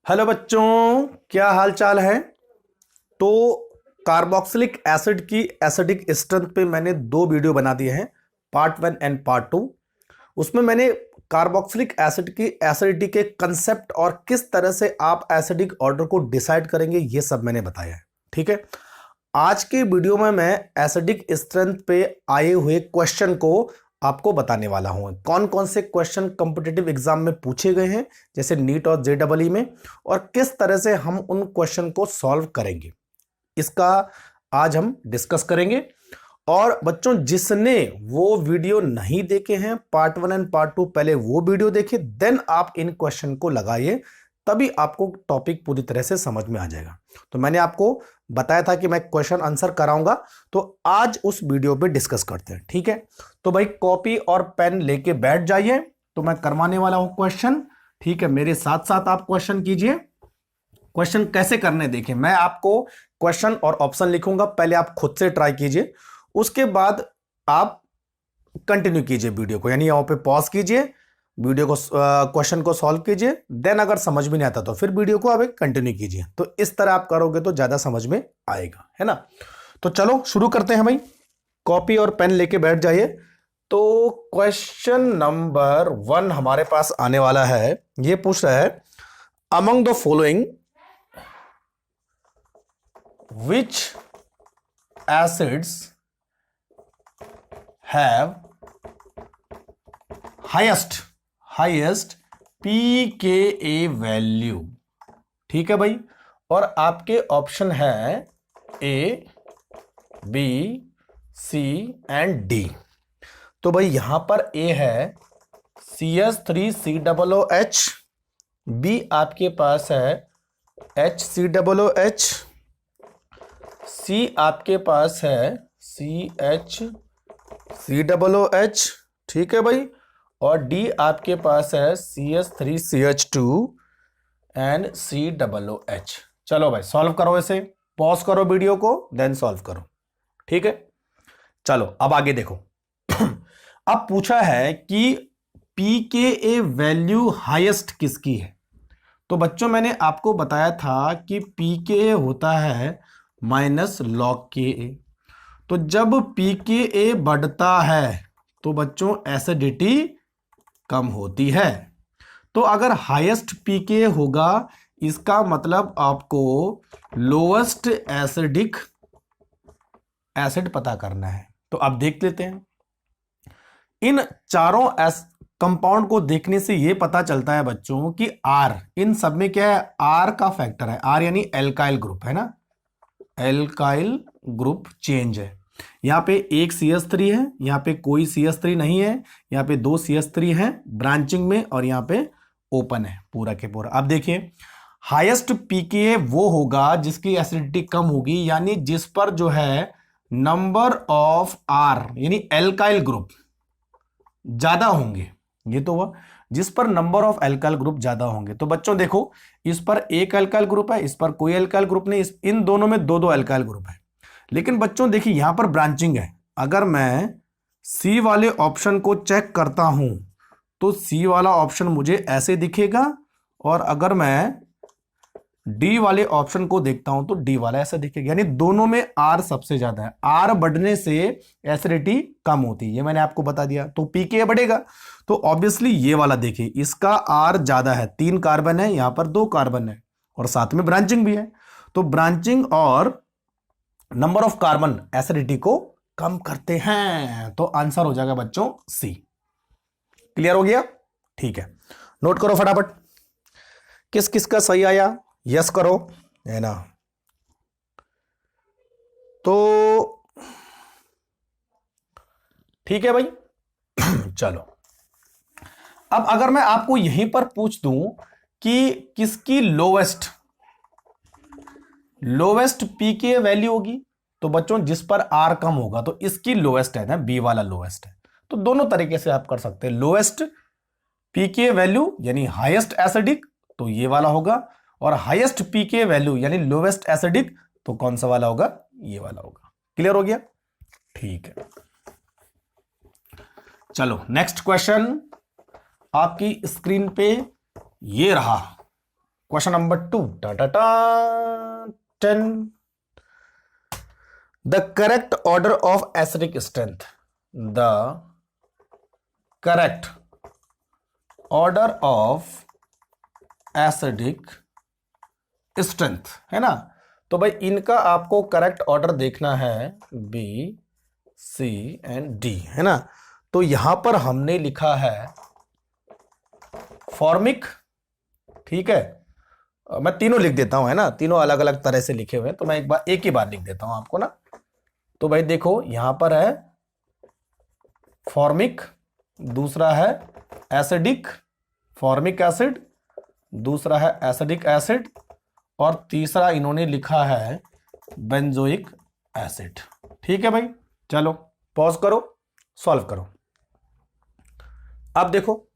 Hello बच्चों, क्या हाल चाल है। तो कार्बोक्सिलिक एसिड की एसिडिक स्ट्रेंथ पे मैंने दो वीडियो बना दिए हैं, पार्ट 1 एंड पार्ट 2। उसमें मैंने कार्बोक्सिलिक एसिड की एसिडिटी के कंसेप्ट और किस तरह से आप एसिडिक ऑर्डर को डिसाइड करेंगे ये सब मैंने बताया है। ठीक है, आज के वीडियो में मैं एसिडिक स्ट्रेंथ पे आए हुए क्वेश्चन को आपको बताने वाला हूं। कौन कौन से क्वेश्चन कॉम्पिटिटिव एग्जाम में पूछे गए हैं, जैसे नीट और जेईई में, और किस तरह से हम उन क्वेश्चन को सॉल्व करेंगे, इसका आज हम डिस्कस करेंगे। और बच्चों, जिसने वो वीडियो नहीं देखे हैं पार्ट 1 एंड पार्ट 2, पहले वो वीडियो देखे, देन आप इन क्वेश्चन को लगाइए, तभी आपको टॉपिक पूरी तरह से समझ में आ जाएगा। तो मैंने आपको बताया था कि मैं क्वेश्चन आंसर कराऊंगा, तो आज उस वीडियो पे डिस्कस करते हैं। ठीक है, तो भाई कॉपी और पेन लेके बैठ जाइए, तो मैं करवाने वाला हूं क्वेश्चन। ठीक है, मेरे साथ साथ आप क्वेश्चन कीजिए। क्वेश्चन कैसे करने देखें, मैं आपको क्वेश्चन और ऑप्शन लिखूंगा, पहले आप खुद से ट्राई कीजिए, उसके बाद आप कंटिन्यू कीजिए वीडियो को, यानी यहां पे पॉज कीजिए, वीडियो को क्वेश्चन को सॉल्व कीजिए, देन अगर समझ में नहीं आता तो फिर वीडियो को अब कंटिन्यू कीजिए। तो इस तरह आप करोगे तो ज्यादा समझ में आएगा, है ना। तो चलो शुरू करते हैं भाई, कॉपी और पेन लेके बैठ जाइए। तो क्वेश्चन नंबर 1 हमारे पास आने वाला है। ये पूछ रहा है, among the following which acids have highest pKa value. ठीक है भाई, और आपके ऑप्शन है ए, बी, सी एंड डी। तो भाई यहां पर ए है CH3COOH, बी आपके पास है HCOOH, सी आपके पास है CHCOOH। ठीक है भाई, और डी आपके पास है CH3CH2 एंड COOH। चलो भाई सॉल्व करो, इसे पॉज करो वीडियो को, देन सॉल्व करो। ठीक है, चलो अब आगे देखो। अब पूछा है कि pKa वैल्यू हाईएस्ट किसकी है। तो बच्चों, मैंने आपको बताया था कि pKa होता है -log Ka। तो जब pKa बढ़ता है तो बच्चों एसिडिटी कम होती है। तो अगर हाईएस्ट pKa होगा, इसका मतलब आपको लोएस्ट एसिडिक एसिड पता करना है। तो अब देख लेते हैं, इन चारों कंपाउंड को देखने से यह पता चलता है बच्चों कि R, इन सब में क्या है, R का फैक्टर है। R यानी एल्काइल ग्रुप है ना, एल्काइल ग्रुप चेंज है। यहां पे एक CH3 है, यहां पे कोई CH3 नहीं है, यहां पे दो CH3 है ब्रांचिंग में, और यहां पे ओपन है पूरा के पूरा। अब देखिए, हाईएस्ट pKa वो होगा जिसकी एसिडिटी कम होगी, यानी जिस पर जो है नंबर ऑफ R यानी एल्काइल ग्रुप ज्यादा होंगे। ये तो हुआ जिस पर नंबर ऑफ एल्काइल ग्रुप ज्यादा होंगे। तो बच्चों देखो, इस पर एक एल्काइल ग्रुप है, इस पर कोई एल्काइल ग्रुप नहीं, इन दोनों में दो दो एल्काइल ग्रुप है। लेकिन बच्चों देखिए, यहां पर ब्रांचिंग है। अगर मैं सी वाले ऑप्शन को चेक करता हूं तो सी वाला ऑप्शन मुझे ऐसे दिखेगा, और अगर मैं डी वाले ऑप्शन को देखता हूं तो डी वाला ऐसा दिखेगा, यानी दोनों में आर सबसे ज्यादा है। आर बढ़ने से एसिडिटी कम होती है, ये मैंने आपको बता दिया। तो pKa बढ़ेगा, तो ऑब्वियसली ये वाला देखिए, इसका आर ज्यादा है, 3 कार्बन है, यहां पर 2 कार्बन है, और साथ में ब्रांचिंग भी है। तो ब्रांचिंग और नंबर ऑफ कार्बन एसिडिटी को कम करते हैं। तो आंसर हो जाएगा बच्चों सी। क्लियर हो गया? ठीक है, नोट करो फटाफट, किस किस का सही आया, यस करो, है ना। तो ठीक है भाई। चलो, अब अगर मैं आपको यहीं पर पूछ दूं कि किसकी लोवेस्ट pKa वैल्यू होगी, तो बच्चों जिस पर R कम होगा तो इसकी लोएस्ट है ना, बी वाला लोएस्ट है। तो दोनों तरीके से आप कर सकते हैं, लोएस्ट pKa वैल्यू यानी हाईएस्ट एसिडिक तो ये वाला होगा, और हाईएस्ट pKa वैल्यू यानी लोवेस्ट एसिडिक तो कौन सा वाला होगा, ये वाला होगा। क्लियर हो गया? ठीक है, चलो नेक्स्ट क्वेश्चन आपकी स्क्रीन पे ये रहा। Question number 2, Tata 10, the correct order of acidic strength, the correct order of acidic strength, है ना। तो भाई इनका आपको करेक्ट ऑर्डर देखना है, बी सी एंड डी, है ना। तो यहां पर हमने लिखा है फॉर्मिक, ठीक है। मैं तीनों लिख देता हूं, है ना, तीनों अलग अलग तरह से लिखे हुए हैं, तो मैं एक ही बार लिख देता हूं आपको ना। तो भाई देखो यहां पर है फॉर्मिक, दूसरा है एसिडिक, फॉर्मिक एसिड, दूसरा है एसिडिक एसिड, और तीसरा इन्होंने लिखा है बेंजोइक एसिड। ठीक है भाई, चलो पॉज करो, सॉल्व करो। अब देखो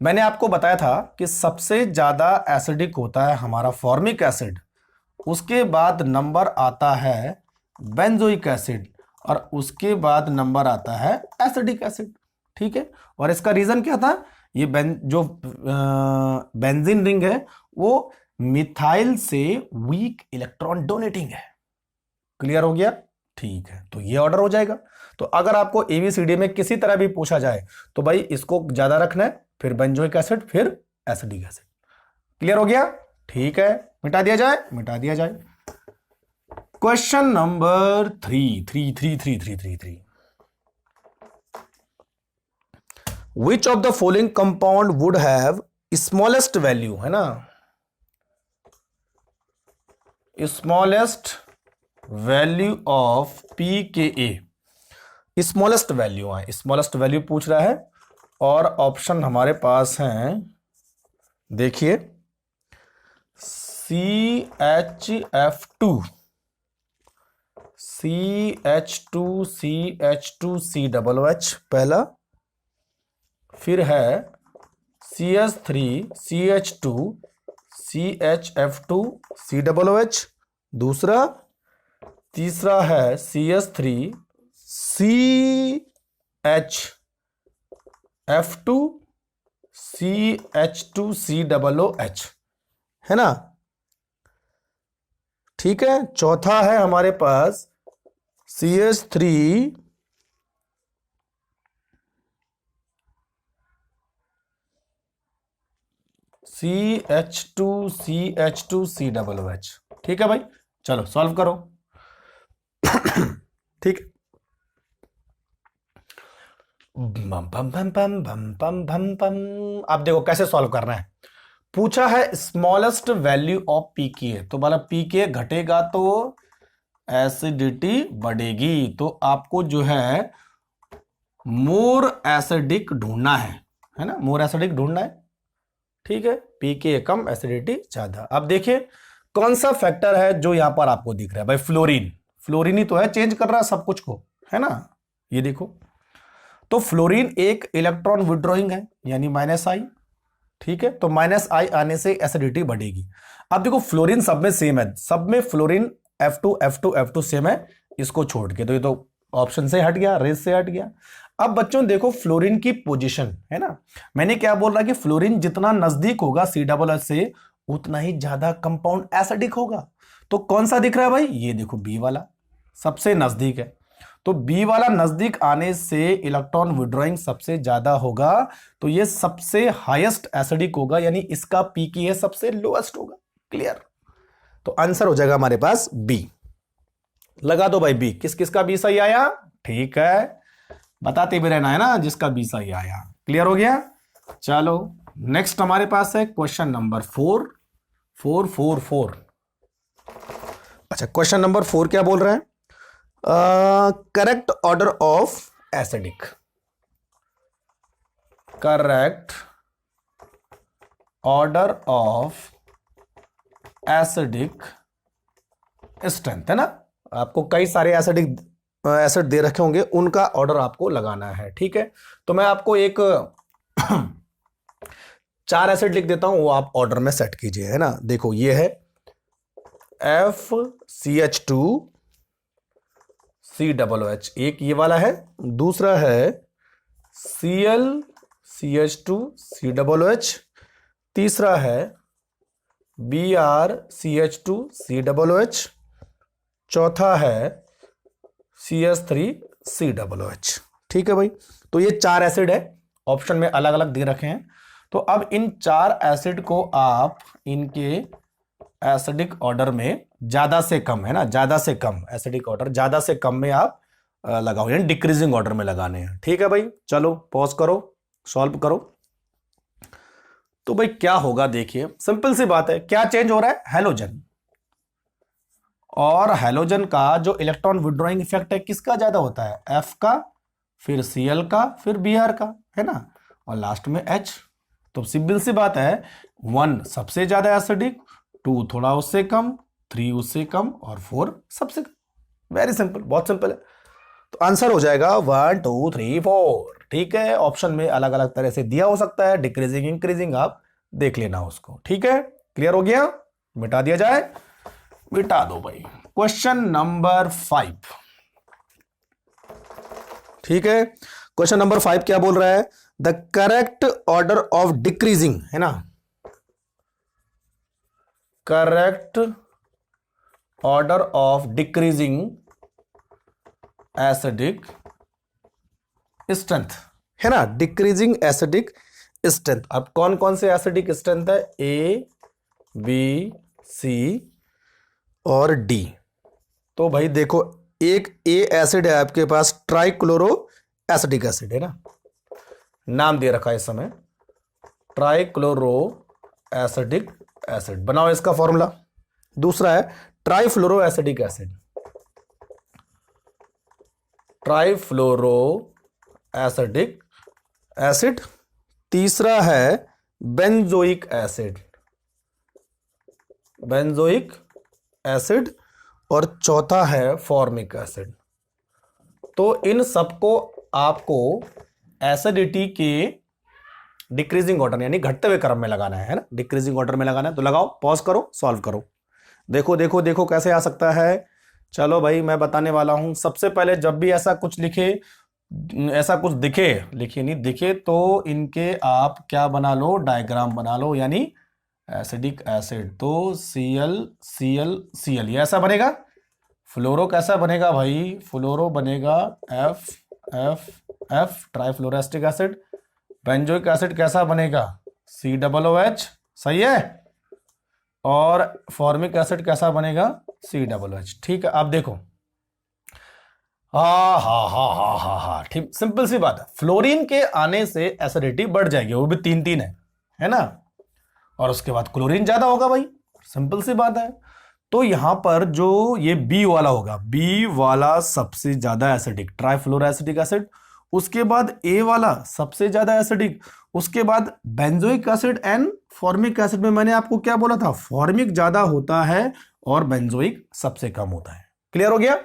मैंने आपको बताया था कि सबसे ज्यादा एसिडिक होता है हमारा फॉर्मिक एसिड, उसके बाद नंबर आता है बेंजोइक एसिड, और उसके बाद नंबर आता है एसिडिक एसिड। ठीक है, और इसका रीजन क्या था, ये जो बेंजीन रिंग है वो मिथाइल से वीक इलेक्ट्रॉन डोनेटिंग है। क्लियर हो गया? ठीक है, तो ये ऑर्डर हो जाएगा। तो अगर आपको एबीसीडी में किसी तरह भी पूछा जाए तो भाई इसको ज्यादा रखना है, फिर बेंजोइक एसिड, फिर एसिडिक एसिड। क्लियर हो गया? ठीक है, मिटा दिया जाए, मिटा दिया जाए। Question number 3 which of the following compound would have smallest value, है ना, smallest value of pKa, smallest value है, स्मॉलेस्ट वैल्यू पूछ रहा है। और ऑप्शन हमारे पास हैं, देखिए CHF2, CH2CH2COOH पहला, फिर है CH3CH2 CHF2COOH दूसरा, तीसरा है CH3CHF2 CH2COOH, है ना। ठीक है, चौथा है हमारे पास CH3 CH2CH2COOH। ठीक है भाई, चलो सॉल्व करो। ठीक, बम बम बम बम बम बम बम बम। अब देखो कैसे सॉल्व करना है। पूछा है स्मॉलेस्ट वैल्यू ऑफ pKa, तो मतलब pKa घटेगा तो एसिडिटी बढ़ेगी, तो आपको जो है मोर एसिडिक ढूंढना है ना, मोर एसिडिक ढूंढना है। ठीक है, pKa कम एसिडिटी ज्यादा। अब देखिए कौन सा फैक्टर है जो यहां पर आपको दिख रहा है, भाई फ्लोरीन, फ्लोरीन ही तो है, चेंज कर रहा है सब कुछ को, है ना। ये देखो, तो फ्लोरीन एक इलेक्ट्रॉन विड्रॉइंग है, यानी -I। ठीक है, तो -I आने से एसिडिटी बढ़ेगी। अब देखो फ्लोरीन सब में सेम है, सब में फ्लोरीन F2 सेम है, इसको छोड़ के, तो ये तो ऑप्शन से हट गया, रेस से हट गया। अब बच्चों देखो फ्लोरीन की पोजीशन, है ना, मैंने क्या बोल रहा कि फ्लोरीन जितना नजदीक होगा COOH से उतना ही ज्यादा कंपाउंड एसिडिक होगा। तो कौन सा दिख रहा है भाई, ये देखो बी वाला सबसे नजदीक है, तो बी वाला नजदीक आने से इलेक्ट्रॉन विड्रॉइंग सबसे ज्यादा होगा, तो ये सबसे हाईएस्ट एसिडिक होगा, यानी इसका pKa सबसे लोएस्ट होगा। क्लियर? तो आंसर हो जाएगा हमारे पास बी। लगा दो भाई बी, किस किस का बी सही आया? ठीक है, बताते भी रहना है ना जिसका बी सही आया। क्लियर हो गया? चलो नेक्स्ट हमारे पास है क्वेश्चन नंबर 4। अच्छा, क्वेश्चन नंबर 4 क्या बोल रहा है, correct order of acidic, correct order of acidic strength, है ना। आपको कई सारे एसिडिक एसिड दे रखे होंगे, उनका ऑर्डर आपको लगाना है। ठीक है, तो मैं आपको एक 4 एसिड लिख देता हूं, वो आप ऑर्डर में सेट कीजिए, है ना। देखो ये है FCH2COOH, एक ये वाला है, दूसरा है ClCH2COOH, तीसरा है BrCH2COOH, चौथा है CS3COOH। ठीक है भाई, तो ये 4 एसिड है, ऑप्शन में अलग अलग दे रखे हैं। तो अब इन 4 एसिड को आप इनके एसिडिक ऑर्डर में ज्यादा से कम, है ना, ज्यादा से कम, एसिडिक ऑर्डर ज्यादा से कम में आप लगाओ, यानी डिक्रीजिंग ऑर्डर में लगाने हैं। ठीक है भाई, चलो पॉज करो, सॉल्व करो। तो भाई क्या होगा, देखिए सिंपल सी बात है, क्या चेंज हो रहा है, हैलोजन। और हैलोजन का जो इलेक्ट्रॉन विड्रॉइंग इफेक्ट है किसका ज्यादा होता है, F का, फिर Cl का, फिर Br का, है ना, और लास्ट में H। तो सिंपल सी बात है, 1 सबसे ज्यादा एसिडिक, 2 थोड़ा उससे कम, 3 उससे कम, और 4 सबसे कम। वेरी सिंपल, बहुत सिंपल है। तो आंसर हो जाएगा 1 2 3 4। ठीक है, ऑप्शन में अलग अलग तरह से दिया हो सकता है, डिक्रीजिंग इंक्रीजिंग, आप देख लेना उसको। ठीक है, क्लियर हो गया, मिटा दिया जाए, मिटा दो भाई। Question number 5। ठीक है, क्वेश्चन नंबर 5 क्या बोल रहा है, the correct order of decreasing, है ना, correct order of decreasing acidic strength, है ना, डिक्रीजिंग एसिडिक स्ट्रेंथ। अब कौन कौन से एसिडिक स्ट्रेंथ है, A, B, C और D। तो भाई देखो, एक A एसिड है आपके पास, ट्राइक्लोरो एसिडिक एसिड, है ना, नाम दे रखा है इस समय, ट्राइक्लोरो एसिडिक एसिड, बनाओ इसका फॉर्मूला। दूसरा है trifluoro acidic acid, trifluoro acidic acid. तीसरा है बेंजोइक एसिड, बेंजोइक एसिड, और चौथा है फॉर्मिक एसिड। तो इन सबको आपको एसिडिटी के डिक्रीजिंग ऑर्डर यानी घटते हुए क्रम में लगाना है ना, डिक्रीजिंग ऑर्डर में लगाना है। तो लगाओ, पॉज करो, सॉल्व करो, देखो देखो देखो कैसे आ सकता है। चलो भाई मैं बताने वाला हूं। सबसे पहले जब भी ऐसा कुछ लिखे, ऐसा कुछ दिखे, लिखिए नहीं, दिखे तो इनके आप क्या बना लो, डायग्राम बना लो, यानी एसिडिक एसिड तो Cl Cl Cl, ये ऐसा बनेगा। फ्लोरो कैसा बनेगा भाई, फ्लोरो बनेगा F F F, trifluoroacetic acid. Benzoic acid कैसा बनेगा, COOH, सही है। और फॉर्मिक एसिड कैसा बनेगा, COOH। ठीक है, अब देखो, हा, ठीक, सिंपल सी बात है, फ्लोरीन के आने से एसिडिटी बढ़ जाएगी, वो भी 3 है ना, और उसके बाद क्लोरीन ज्यादा होगा भाई, सिंपल सी बात है। तो यहां पर जो ये बी वाला होगा, बी वाला सबसे ज्यादा एसिडिक, ट्राइफ्लोरोएसिटिक एसिड, उसके बाद ए वाला सबसे ज्यादा एसिडिक, उसके बाद benzoic acid and formic acid में मैंने आपको क्या बोला था, फॉर्मिक ज्यादा होता है और बेंजोइक सबसे कम होता है। क्लियर हो गया।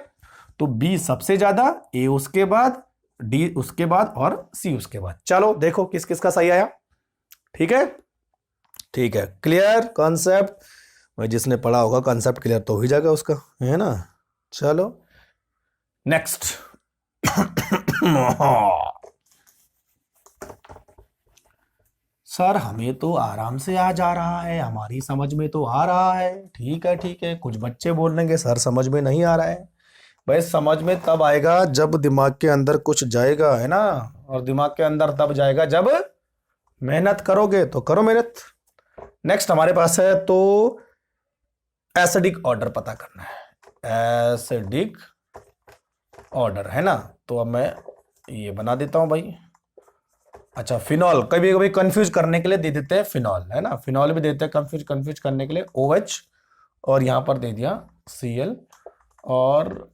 तो बी सबसे ज्यादा, ए उसके बाद, डी उसके बाद और सी उसके बाद। चलो देखो किस किस का सही आया। ठीक है, ठीक है, क्लियर कॉन्सेप्ट। भाई जिसने पढ़ा होगा कॉन्सेप्ट क्लियर तो हो ही जाएगा उसका, है ना। चलो नेक्स्ट। सर हमें तो आराम से आ जा रहा है, हमारी समझ में तो आ रहा है। ठीक है ठीक है, कुछ बच्चे बोल देंगे सर समझ में नहीं आ रहा है। भाई समझ में तब आएगा जब दिमाग के अंदर कुछ जाएगा, है ना, और दिमाग के अंदर तब जाएगा जब मेहनत करोगे। तो करो मेहनत। नेक्स्ट हमारे पास है तो एसिडिक ऑर्डर पता करना है, एसिडिक ऑर्डर, है ना। तो अब मैं ये बना देता हूं भाई। अच्छा, फिनॉल कभी कभी कंफ्यूज करने के लिए दे देते हैं फिनॉल, है ना, फिनॉल भी देते हैं कंफ्यूज करने के लिए, OH, और यहां पर दे दिया Cl और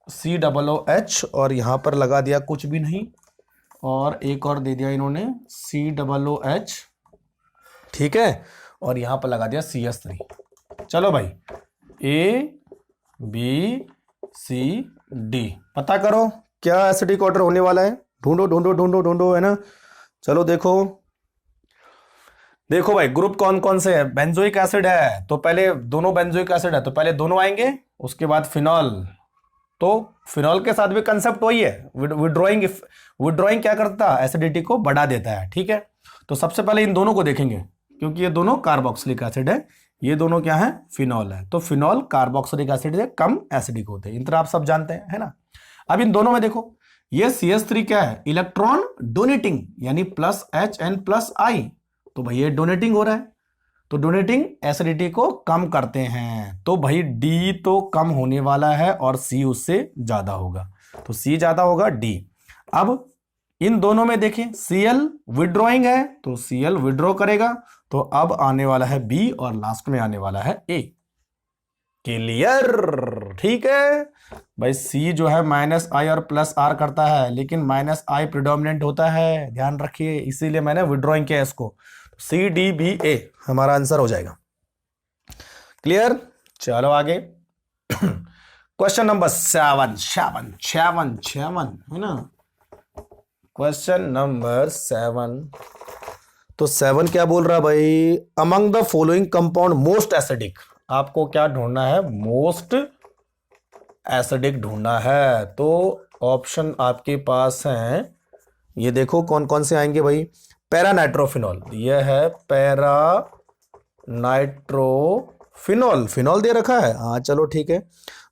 COOH, और यहां पर लगा दिया कुछ भी नहीं, और एक और दे दिया इन्होंने COOH, ठीक है, और यहां पर लगा दिया CS3। चलो भाई, A B C D पता करो क्या एसिडिक ऑर्डर होने वाला है। ढूंढो ढूंढो ढूंढो ढूंढो, है ना। चलो देखो देखो भाई, ग्रुप कौन कौन से है। बेंजोइक एसिड है तो पहले दोनों, बेंजोइक एसिड है तो पहले दोनों आएंगे, उसके बाद फिनॉल। तो फिनॉल के साथ भी कंसेप्ट वही है, विड्रॉइंग क्या करता है, एसिडिटी को बढ़ा देता है। ठीक है, तो सबसे पहले इन दोनों को देखेंगे, क्योंकि ये दोनों कार्बोक्सिलिक एसिड है, ये दोनों क्या है, फिनॉल है। तो फिनॉल कार्बोक्सिलिक एसिड से कम एसिडिक होते हैं, इतना आप सब जानते हैं, है ना। अब इन दोनों में देखो, ये CH3 क्या है, इलेक्ट्रॉन डोनेटिंग, यानी +H and +I, तो भाई ये डोनेटिंग हो रहा है, तो डोनेटिंग एसिडिटी को कम करते हैं, तो भाई D तो कम होने वाला है और C उससे ज्यादा होगा, तो C ज्यादा होगा D। अब इन दोनों में देखें, Cl विड्रॉइंग है तो Cl विड्रॉ करेगा, तो अब आने वाला है B और लास्ट में आने वाला है A। क्लियर, ठीक है भाई। C जो है -I और +R करता है, लेकिन -I प्रिडोमिनेंट होता है, ध्यान रखिए, इसीलिए मैंने विड्रॉइंग किया इसको। CDBA हमारा आंसर हो जाएगा। क्लियर, चलो आगे। क्वेश्चन नंबर 7 है ना, क्वेश्चन नंबर 7। तो 7 क्या बोल रहा है भाई, among the following compound most acidic, आपको क्या ढूंढना है, मोस्ट एसिडिक ढूंढना है। तो ऑप्शन आपके पास हैं, ये देखो कौन कौन से आएंगे भाई। पैरा नाइट्रोफिनॉल, यह है पैरा नाइट्रोफिनॉल, फिनॉल दे रखा है, हाँ चलो ठीक है।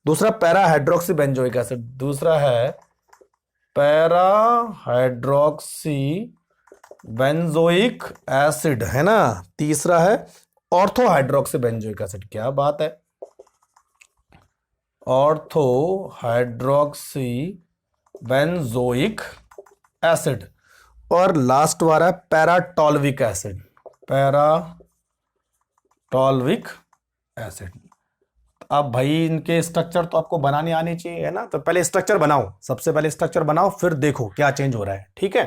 दूसरा पैरा हाइड्रोक्सी बेंजोइक एसिड, दूसरा है पैरा हाइड्रोक्सी बेंजोइक एसिड, है ना। तीसरा है ऑर्थो हाइड्रोक्सी बेंजोइक एसिड, क्या बात है, ऑर्थो हाइड्रोक्सी बेंजोइक एसिड। और लास्ट वाला है पैराटोल्विक एसिड, पैराटोल्विक एसिड। अब भाई इनके स्ट्रक्चर तो आपको बनाने आने चाहिए, है ना, तो पहले स्ट्रक्चर बनाओ, सबसे पहले स्ट्रक्चर बनाओ, फिर देखो क्या चेंज हो रहा है, ठीक है।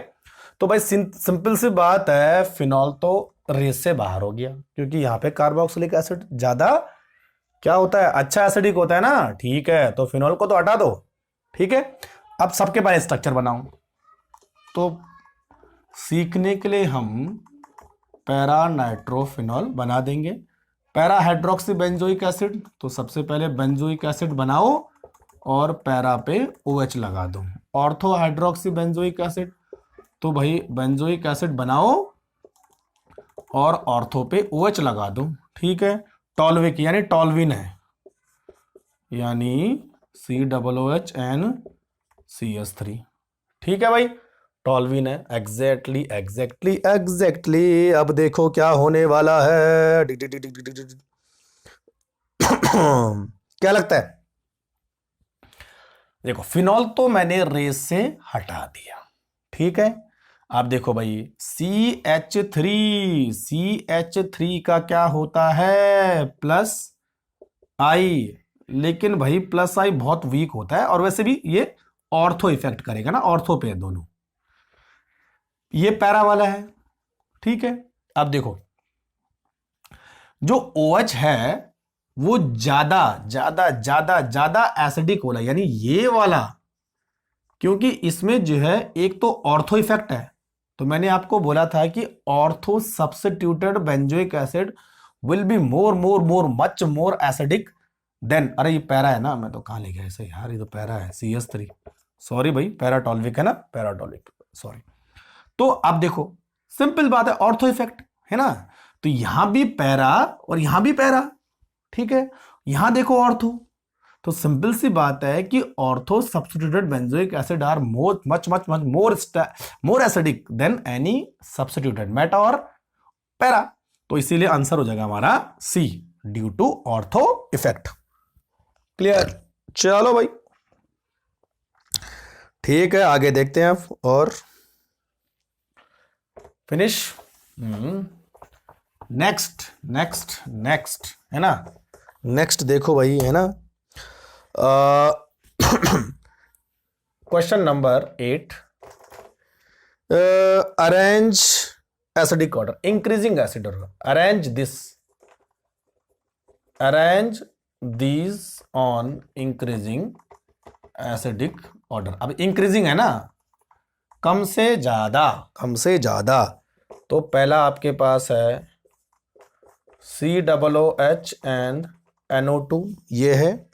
तो भाई सिंपल सी बात है, फिनॉल तो रेस से बाहर हो गया, क्योंकि यहां पे कार्बोक्सिलिक एसिड ज्यादा क्या होता है, अच्छा एसिडिक होता है ना, ठीक है। तो फिनॉल को तो हटा दो, ठीक है। अब सबके पहले स्ट्रक्चर बनाओ, तो सीखने के लिए हम पैरा नाइट्रोफिनॉल बना देंगे। पैरा हाइड्रोक्सी बेंजोइक एसिड, तो सबसे पहले बेंजोइक एसिड बनाओ और पैरा पे OH लगा दो। ऑर्थो हाइड्रोक्सी बेंजोइक एसिड, तो भाई बेंजोइक एसिड बनाओ और ऑर्थो पे OH लगा दो, ठीक है। टॉल्विक यानी टॉल्विन है, यानी COOH and CH3, ठीक है भाई, टॉल्विन है, एग्जैक्टली। अब देखो क्या होने वाला है, क्या लगता है, देखो फिनॉल तो मैंने रेस से हटा दिया, ठीक है। आप देखो भाई CH3 का क्या होता है, +I, लेकिन भाई +I बहुत वीक होता है, और वैसे भी ये ऑर्थो इफेक्ट करेगा ना, ऑर्थो पे दोनों। ये पैरा वाला है, ठीक है। अब देखो जो OH है वो ज्यादा ज्यादा ज्यादा ज्यादा एसिडिक वाला, यानी ये वाला, क्योंकि इसमें जो है एक तो ऑर्थो इफेक्ट है, तो मैंने आपको बोला था कि ortho substituted benzoic acid will be more much more acidic then, अरे ये पैरा है ना, मैं तो कहां ले गया ऐसे यार, ये तो पैरा है, CH3, सॉरी भाई, पैराटोल्विक है ना, पैराटोल्विक, सॉरी। तो अब देखो सिंपल बात है, ऑर्थो इफेक्ट है ना, तो यहां भी पैरा और यहां भी पैरा, ठीक है। यहां देखो ऑर्थो, तो सिंपल सी बात है कि ortho substituted benzoic acid are much more acidic than any substituted meta और पैरा, तो इसीलिए आंसर हो जाएगा हमारा C, due to ortho effect. Clear, चलो भाई ठीक है, आगे देखते हैं आप, और फिनिश। नेक्स्ट है ना, नेक्स्ट देखो भाई, है ना, question number 8, arrange acidic order, increasing acid order, arrange these on increasing acidic order. अब इंक्रीजिंग है ना, कम से ज्यादा, तो पहला आपके पास है COOH and NO2, ये है।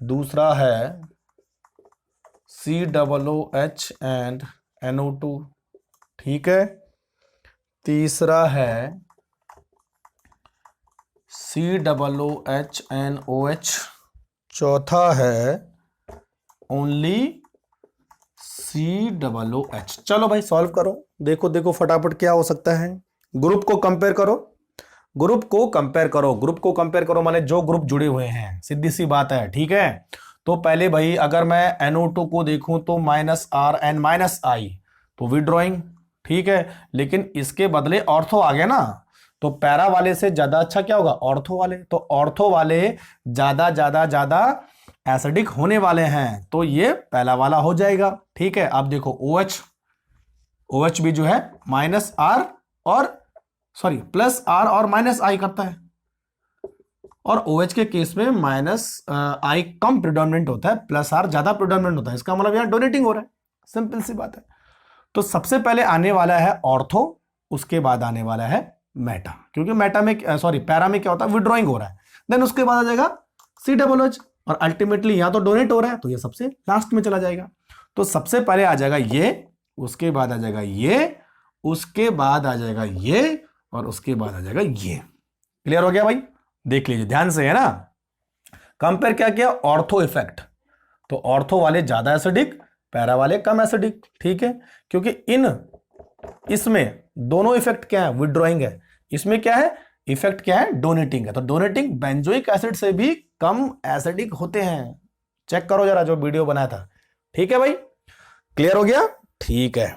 दूसरा है COOH and NO2, ठीक है। तीसरा है COOH, चौथा है ओनली COOH। चलो भाई सॉल्व करो, देखो देखो फटाफट क्या हो सकता है। ग्रुप को कंपेयर करो, ग्रुप को कंपेयर करो, ग्रुप को कंपेयर करो माने जो ग्रुप जुड़े हुए हैं, सीधी सी बात है, ठीक है। तो पहले भाई अगर मैं NO2 को देखूं तो -RN-I, तो विड्रॉइंग, ठीक है। लेकिन इसके बदले ऑर्थो आ गया ना, तो पैरा वाले से ज्यादा अच्छा क्या होगा, ऑर्थो वाले। तो ऑर्थो वाले ज्यादा ज्यादा ज्यादा एसिडिक होने वाले हैं, तो ये पहला वाला हो जाएगा, ठीक है। अब देखो OH भी जो है -R और सॉरी +R और -I करता है, और OH के केस में -I कम प्रिडोमिनेंट होता है, +R ज्यादा प्रिडोमिनेंट होता है। इसका मतलब यहां डोनेटिंग हो रहा है, सिंपल सी बात है। तो सबसे पहले आने वाला है ऑर्थो, उसके बाद आने वाला है मेटा, क्योंकि मेटा में सॉरी पैरा में क्या होता है, विड्रॉइंग हो रहा है। देन उसके बाद आ जाएगा COOH, और अल्टीमेटली यहां तो डोनेट हो रहा है, तो ये सबसे लास्ट में चला जाएगा। तो सबसे पहले आ जाएगा ये, उसके बाद आ जाएगा ये, उसके बाद आ जाएगा ये, और उसके बाद आ जाएगा ये। क्लियर हो गया भाई, देख लीजिए ध्यान से, है ना। कंपेयर क्या किया, ऑर्थो इफेक्ट, तो ऑर्थो वाले ज्यादा एसिडिक, पैरा वाले कम एसिडिक, ठीक है। क्योंकि इसमें दोनों इफेक्ट क्या है, विड्रॉइंग है, इसमें क्या है इफेक्ट, क्या है डोनेटिंग है। तो डोनेटिंग बेंजोइक एसिड से भी कम एसिडिक होते हैं। चेक करो जरा जो वीडियो बनाया था, ठीक है भाई, क्लियर हो गया, ठीक है।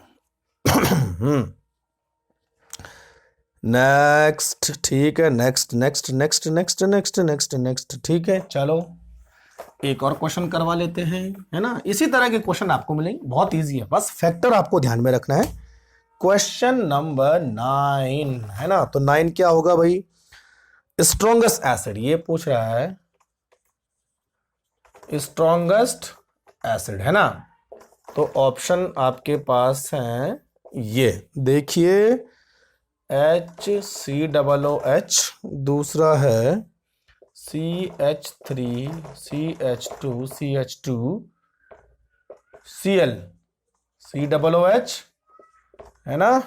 नेक्स्ट, ठीक है, next next next next next next next, ठीक है। चलो एक और क्वेश्चन करवा लेते हैं, है ना। इसी तरह के क्वेश्चन आपको मिलेंगे, बहुत इजी है, बस फैक्टर आपको ध्यान में रखना है। क्वेश्चन नंबर 9, है ना। तो 9 क्या होगा भाई, स्ट्रॉन्गेस्ट एसिड, ये पूछ रहा है स्ट्रॉन्गेस्ट एसिड, है ना। तो ऑप्शन आपके पास है, ये देखिए HCOOH, दूसरा है CH3 CH2 CH2 Cl COOH, है ना।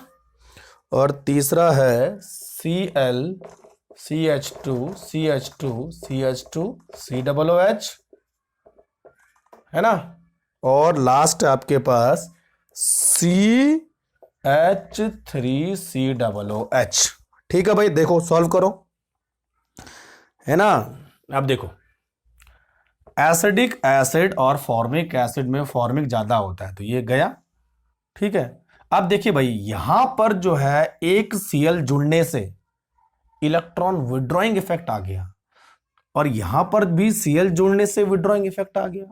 और तीसरा है Cl CH2 CH2 CH2 COOH, है ना। और लास्ट आपके पास CH3COOH, ठीक है भाई। देखो सॉल्व करो, है ना। अब देखो एसिडिक एसिड और फॉर्मिक एसिड में फॉर्मिक ज्यादा होता है, तो ये गया, ठीक है। अब देखिए भाई यहां पर जो है एक Cl जुड़ने से इलेक्ट्रॉन विड्रॉइंग इफेक्ट आ गया, और यहां पर भी Cl जुड़ने से विड्रॉइंग इफेक्ट आ गया।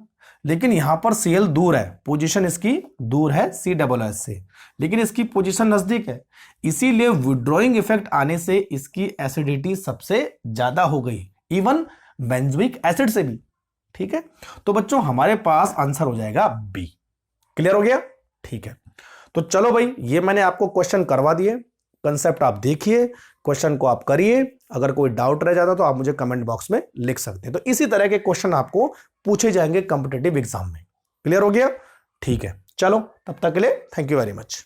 लेकिन यहां पर Cl दूर है, पोजीशन इसकी दूर है COOH से, लेकिन इसकी पोजीशन नजदीक है, इसीलिए विड्रॉइंग इफेक्ट आने से इसकी एसिडिटी सबसे ज्यादा हो गई, इवन बेंजोइक एसिड से भी, ठीक है। तो बच्चों हमारे पास आंसर हो जाएगा बी। क्लियर हो गया, ठीक है। तो चलो भाई ये मैंने आपको क्वेश्चन करवा दिए, कंसेप्ट आप देखिए, क्वेश्चन को आप करिए। अगर कोई डाउट रह जाता तो आप मुझे कमेंट बॉक्स में लिख सकते हैं। तो इसी तरह के क्वेश्चन आपको पूछे जाएंगे कॉम्पिटिटिव एग्जाम में। क्लियर हो गया, ठीक है। चलो तब तक के लिए थैंक यू वेरी मच।